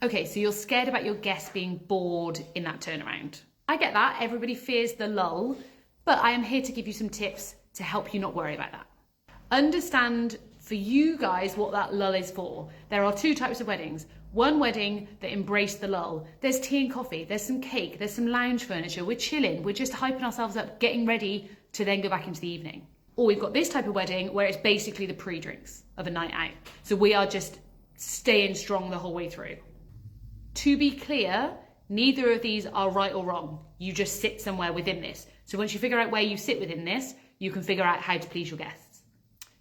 Okay, so you're scared about your guests being bored in that turnaround. I get that, everybody fears the lull, but I am here to give you some tips to help you not worry about that. Understand for you guys what that lull is for. There are two types of weddings. One wedding that embraced the lull. There's tea and coffee, there's some cake, there's some lounge furniture, we're chilling, we're just hyping ourselves up, getting ready to then go back into the evening. Or we've got this type of wedding where it's basically the pre-drinks of a night out. So we are just staying strong the whole way through. To be clear, neither of these are right or wrong. You just sit somewhere within this. So once you figure out where you sit within this, you can figure out how to please your guests.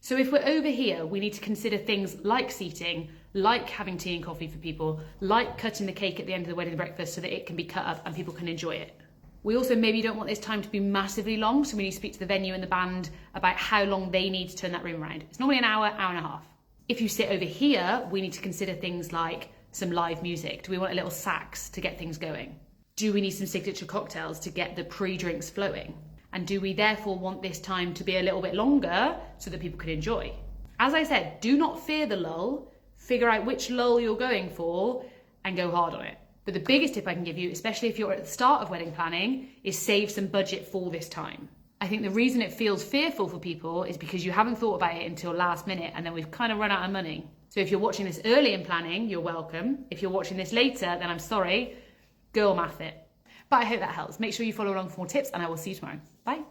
So if we're over here, we need to consider things like seating, like having tea and coffee for people, like cutting the cake at the end of the wedding breakfast so that it can be cut up and people can enjoy it. We also maybe don't want this time to be massively long, so we need to speak to the venue and the band about how long they need to turn that room around. It's normally an hour, hour and a half. If you sit over here, we need to consider things like some live music. Do we want a little sax to get things going? Do we need some signature cocktails to get the pre-drinks flowing? And do we therefore want this time to be a little bit longer so that people can enjoy? As I said, do not fear the lull. Figure out which lull you're going for and go hard on it. But the biggest tip I can give you, especially if you're at the start of wedding planning, is save some budget for this time. I think the reason it feels fearful for people is because you haven't thought about it until last minute and then we've kind of run out of money. So if you're watching this early in planning, you're welcome. If you're watching this later, then I'm sorry, girl math it. But I hope that helps. Make sure you follow along for more tips and I will see you tomorrow. Bye.